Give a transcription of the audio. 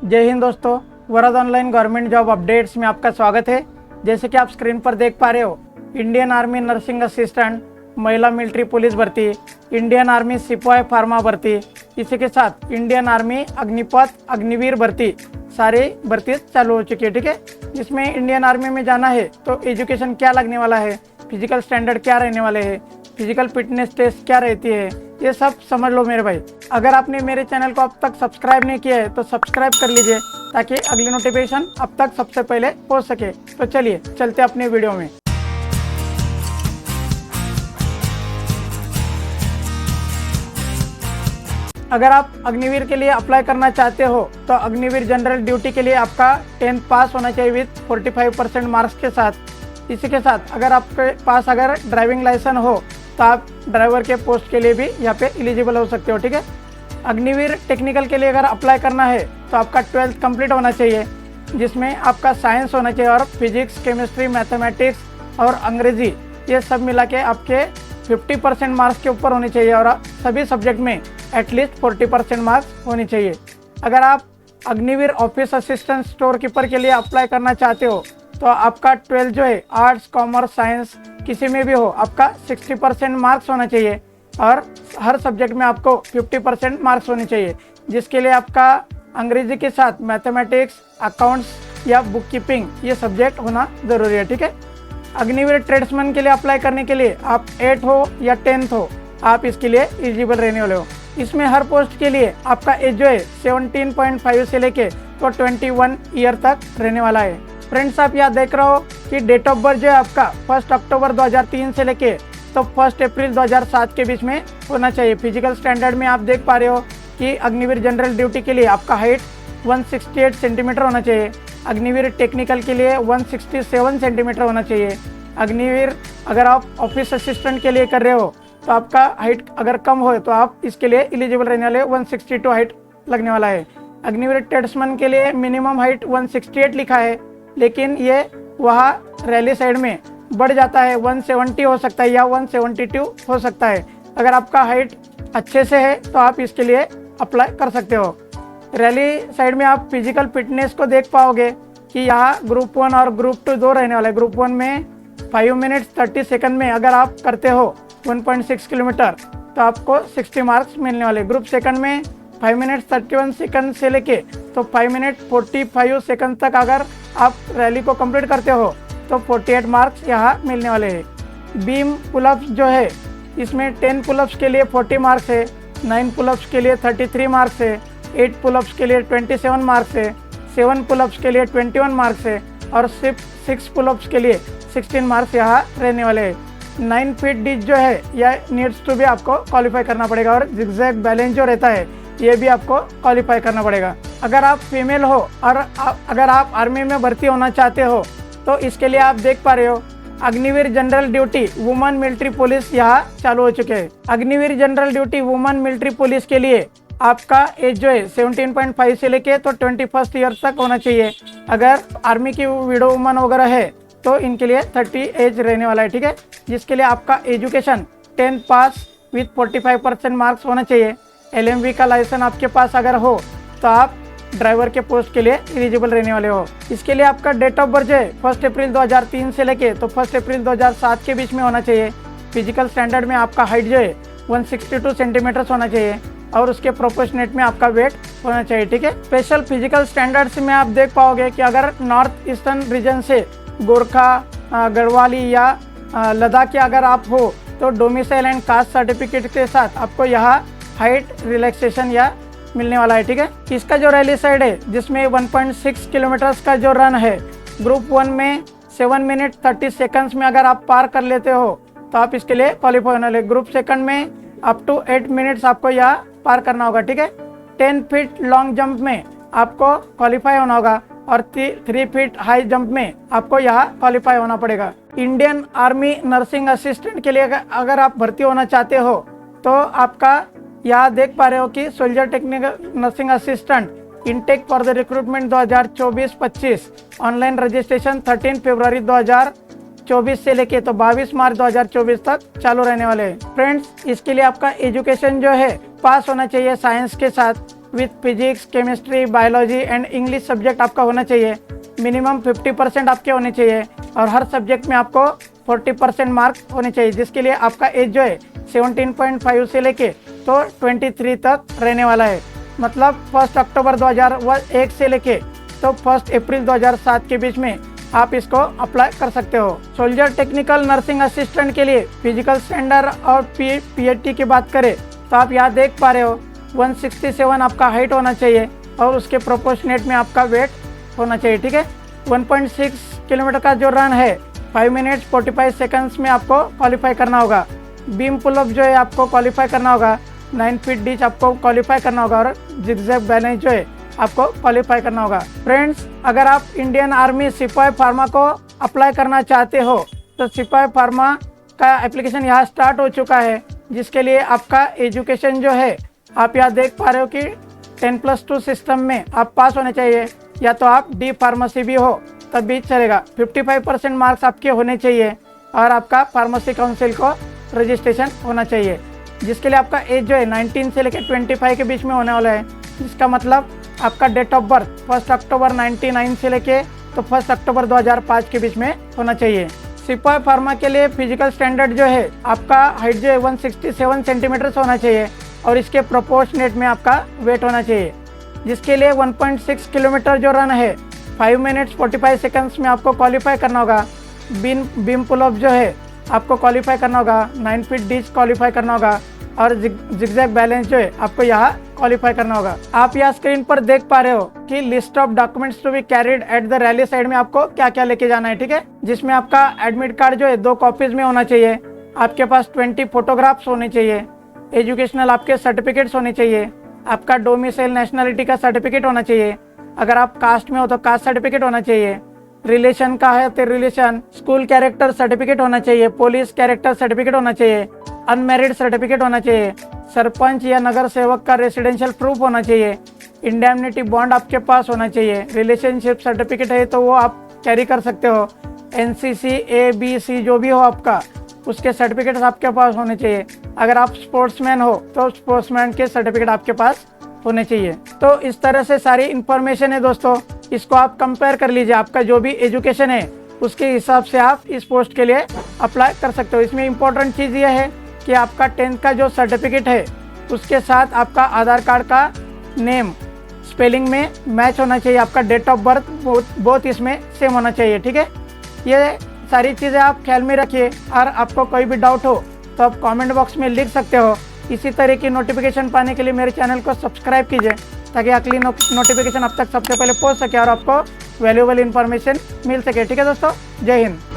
जय हिंद दोस्तों, वरद online government job updates में आपका स्वागत है। जैसे कि आप स्क्रीन पर देख पा रहे हो, इंडियन आर्मी नर्सिंग असिस्टेंट, महिला मिलिट्री पुलिस भर्ती, इंडियन आर्मी सिपाही फार्मा भर्ती, इसी के साथ इंडियन आर्मी अग्निपथ अग्निवीर भर्ती, सारी भर्ती चालू हो चुकी है। ठीक है, जिसमें इंडियन आर्मी में जाना है तो एजुकेशन क्या लगने वाला है, फिजिकल स्टैंडर्ड क्या रहने वाले हैं, फिजिकल फिटनेस टेस्ट क्या रहती है, ये सब समझ लो मेरे भाई। अगर आपने मेरे चैनल को अब तक सब्सक्राइब नहीं किया है तो सब्सक्राइब कर लीजिए ताकि अगली नोटिफिकेशन अब तक सबसे पहले पहुंच सके। तो चलिए चलते अपने वीडियो में। अगर आप अग्निवीर के लिए अप्लाई करना चाहते हो तो अग्निवीर जनरल ड्यूटी के लिए आपका 10th पास होना चाहिए विथ 45% मार्क्स के साथ। इसी के साथ अगर आपके पास अगर ड्राइविंग लाइसेंस हो तो आप ड्राइवर के पोस्ट के लिए भी यहाँ पे एलिजिबल हो सकते हो। ठीक है, अग्निवीर टेक्निकल के लिए अगर अप्लाई करना है तो आपका 12th कंप्लीट होना चाहिए, जिसमें आपका साइंस होना चाहिए और फिजिक्स, केमिस्ट्री, मैथमेटिक्स और अंग्रेजी, ये सब मिला के आपके 50% मार्क्स के ऊपर होने चाहिए और सभी सब्जेक्ट में एटलीस्ट 40% मार्क्स होनी चाहिए। अगर आप Agniveer office assistant store keeper के लिए अप्लाई करना चाहते हो तो आपका 12 जो है आर्ट्स, कॉमर्स, साइंस किसी में भी हो, आपका 60% मार्क्स होना चाहिए और हर सब्जेक्ट में आपको 50% मार्क्स होने चाहिए, जिसके लिए आपका अंग्रेजी के साथ मैथमेटिक्स, अकाउंट्स या बुक कीपिंग ये सब्जेक्ट होना ज़रूरी है। ठीक है, अग्निवीर ट्रेड्समैन के लिए अप्लाई करने के लिए आप 8 हो या 10th हो, आप इसके लिए एलिजिबल रहने वाले हो। इसमें हर पोस्ट के लिए आपका एज जो है 17.5 से लेके तो 21 ईयर तक रहने वाला है। फ्रेंड्स, आप यहाँ देख रहे हो कि डेट ऑफ बर्थ जो है आपका 1 अक्टूबर 2003 से लेके तो 1 अप्रैल 2007 के बीच में होना चाहिए। फिजिकल स्टैंडर्ड में आप देख पा रहे हो कि अग्निवीर जनरल ड्यूटी के लिए आपका हाइट 168 सेंटीमीटर होना चाहिए, अग्निवीर टेक्निकल के लिए 167 सेंटीमीटर होना चाहिए। अग्निवीर अगर आप ऑफिस असिस्टेंट के लिए कर रहे हो तो आपका हाइट अगर कम हो तो आप इसके लिए एलिजिबल रहने वाले 162 हाइट लगने वाला है। अग्निवीर ट्रेड्समैन के लिए मिनिमम हाइट 168 लिखा है, लेकिन ये वहाँ रैली साइड में बढ़ जाता है, 170 हो सकता है या 172 हो सकता है। अगर आपका हाइट अच्छे से है तो आप इसके लिए अप्लाई कर सकते हो। रैली साइड में आप फिजिकल फिटनेस को देख पाओगे कि यहाँ ग्रुप 1 और ग्रुप 2 दो रहने वाले। ग्रुप 1 में 5 मिनट्स 30 सेकंड में अगर आप करते हो 1.6 किलोमीटर तो आपको 60 मार्क्स मिलने वाले। ग्रुप सेकंड में 5 मिनट्स 31 सेकंड से लेके तो 5 मिनट 45 सेकंड तक अगर आप रैली को कंप्लीट करते हो तो 48 मार्क्स यहाँ मिलने वाले हैं। बीम पुलअप्स जो है इसमें 10 पुलअप्स के लिए 40 मार्क्स है, 9 पुलअप्स के लिए 33 मार्क्स है, 8 पुलअप्स के लिए 27 मार्क्स है, 7 पुलअप्स के लिए 21 मार्क्स है और सिर्फ 6 पुलअप्स के लिए 16 मार्क्स यहाँ रहने वाले हैं। 9 फीट डिच जो है यह नीड्स टू भी आपको क्वालिफाई करना पड़ेगा और जिगजैग बैलेंस जो रहता है ये भी आपको क्वालिफाई करना पड़ेगा। अगर आप फीमेल हो और अगर आप आर्मी में भर्ती होना चाहते हो तो इसके लिए आप देख पा रहे हो Agniveer general duty women military police यहाँ चालू हो चुके हैं। Agniveer general duty women military police के लिए आपका एज जो है 17.5 से लेके तो 21st ईयर तक होना चाहिए। अगर आर्मी की विडो वुमन वगैरह है तो इनके लिए 30 एज रहने वाला है। ठीक है, जिसके लिए आपका education 10th pass with 45% marks होना चाहिए। LMV का लाइसेंस आपके पास अगर हो तो आप ड्राइवर के पोस्ट के लिए एलिजिबल रहने वाले हो। इसके लिए आपका डेट ऑफ बर्थ है 1 अप्रैल 2003 से लेके तो 1 अप्रैल 2007 के बीच में होना चाहिए। फिजिकल स्टैंडर्ड में आपका हाइट जो है 162 सेंटीमीटर्स होना चाहिए और उसके प्रोपोर्शनेट में आपका वेट होना चाहिए। ठीक है, स्पेशल फिजिकल स्टैंडर्ड्स में आप देख पाओगे कि अगर नॉर्थ ईस्टर्न रीजन से गोरखा, गढ़वाली या लद्दाख के अगर आप हो तो डोमिसाइल एंड कास्ट सर्टिफिकेट के साथ आपको यहाँ हाइट रिलैक्सेशन या मिलने वाला है। ठीक है, इसका जो रैली साइड है जिसमें 1.6 किलोमीटर्स का जो रन है, ग्रुप 1 में 7 मिनट 30 सेकंड्स में अगर आप पार कर लेते हो तो आप इसके लिए क्वालिफाई होने वाले। ग्रुप सेकंड में अप टू 8 मिनट्स आपको यहाँ पार करना होगा। ठीक है, 10 फीट लॉन्ग जंप में आपको क्वालिफाई होना होगा और 3 फीट हाई जंप में आपको यहाँ क्वालिफाई होना पड़ेगा। इंडियन आर्मी नर्सिंग असिस्टेंट के लिए अगर आप भर्ती होना चाहते हो तो आपका यहाँ देख पा रहे हो कि soldier technical nursing assistant intake for the recruitment 2024-25 online registration 13 फरवरी 2024 से लेके तो 22 मार्च 2024 तक चालू रहने वाले हैं। फ्रेंड्स, इसके लिए आपका एजुकेशन जो है पास होना चाहिए साइंस के साथ with physics, chemistry, biology and English subject आपका होना चाहिए। मिनिमम 50% आपके होने चाहिए और हर सब्जेक्ट में आपको 40% मार्क होने चाहिए, जिसके लिए आपका एज जो है 17.5 से लेके तो 23 तक रहने वाला है। मतलब 1 अक्टूबर 2001 से लेके तो 1 अप्रैल 2007 के बीच में आप इसको अप्लाई कर सकते हो। सोल्जर टेक्निकल नर्सिंग असिस्टेंट के लिए फिजिकल स्टैंडर्ड और पीएटी की बात करें तो आप यहाँ देख पा रहे हो 167 आपका हाइट होना चाहिए और उसके प्रोपोर्शनेट में आपका वेट होना चाहिए। ठीक है, 1.6 किलोमीटर का जो रन है 5 मिनट्स 45 सेकंड्स में आपको क्वालिफाई करना होगा। बीम पुलअप जो है आपको क्वालिफाई करना होगा। 9 फीट डिच आपको क्वालिफाई करना होगा और जिगजैग बैलेंस जो है आपको क्वालिफाई करना होगा। फ्रेंड्स, अगर आप इंडियन आर्मी सिपाही फार्मा को अप्लाई करना चाहते हो तो सिपाही फार्मा का एप्लीकेशन यहाँ स्टार्ट हो चुका है, जिसके लिए आपका एजुकेशन जो है आप यहाँ देख पा रहे हो कि 10+2 सिस्टम में आप पास होने चाहिए, या तो आप डी फार्मेसी भी हो तब भी चलेगा। 55% मार्क्स आपके होने चाहिए और आपका फार्मेसी काउंसिल को रजिस्ट्रेशन होना चाहिए, जिसके लिए आपका एज जो है 19 से लेकर 25 के बीच में होने वाला है। जिसका मतलब आपका डेट ऑफ बर्थ 1 अक्टूबर 1999 से लेके तो 1 अक्टूबर 2005 के बीच में होना चाहिए। सिपाही फार्मा के लिए फिजिकल स्टैंडर्ड जो है आपका हाइट जो है 167 सेंटीमीटर होना चाहिए और इसके प्रोपोर्शनेट में आपका वेट होना चाहिए, जिसके लिए 1.6 किलोमीटर जो रन है 5 मिनट्स 45 सेकंड्स में आपको क्वालिफाई करना होगा। बीम पुलअप जो है आपको क्वालिफाई करना होगा। 9 फीट डिच क्वालिफाई करना होगा और जिगजैग बैलेंस जो है आपको यहाँ क्वालिफाई करना होगा। आप यहाँ स्क्रीन पर देख पा रहे हो कि list of documents to be carried at the rally side में आपको क्या क्या लेके जाना है। ठीक है, जिसमें आपका एडमिट कार्ड जो है 2 कॉपीज में होना चाहिए, आपके पास 20 फोटोग्राफ्स होने चाहिए, एजुकेशनल आपके सर्टिफिकेट्स होने चाहिए, आपका डोमिसाइल नेशनलिटी का सर्टिफिकेट होना चाहिए, अगर आप कास्ट में हो तो कास्ट सर्टिफिकेट होना चाहिए, रिलेशन का है तो रिलेशन, स्कूल कैरेक्टर सर्टिफिकेट होना चाहिए, पुलिस कैरेक्टर सर्टिफिकेट होना चाहिए, अनमैरिड सर्टिफिकेट होना चाहिए, सरपंच या नगर सेवक का रेसिडेंशियल प्रूफ होना चाहिए, इंडेमनिटी बॉन्ड आपके पास होना चाहिए, रिलेशनशिप सर्टिफिकेट है तो वो आप कैरी कर सकते हो, एनसीसी ABC जो भी हो आपका उसके सर्टिफिकेट्स आपके पास होने चाहिए। अगर आप स्पोर्ट्समैन हो तो स्पोर्ट्समैन के सर्टिफिकेट आपके पास होने चाहिए। तो इस तरह से सारी इन्फॉर्मेशन है दोस्तों, इसको आप कंपेयर कर लीजिए, आपका जो भी एजुकेशन है उसके हिसाब से आप इस पोस्ट के लिए अप्लाई कर सकते हो। इसमें इम्पोर्टेंट चीज़ ये है कि आपका 10th का जो सर्टिफिकेट है उसके साथ आपका आधार कार्ड का नेम स्पेलिंग में मैच होना चाहिए, आपका डेट ऑफ बर्थ बहुत इसमें सेम होना चाहिए। ठीक है, ये सारी चीज़ें आप ख्याल में रखिए और आपको कोई भी डाउट हो तो आप कमेंट बॉक्स में लिख सकते हो। इसी तरह की नोटिफिकेशन पाने के लिए मेरे चैनल को सब्सक्राइब कीजिए ताकि अगली नोटिफिकेशन अब तक सबसे पहले पहुंच सके और आपको वैल्यूएबल इन्फॉर्मेशन मिल सके। ठीक है दोस्तों, जय हिंद।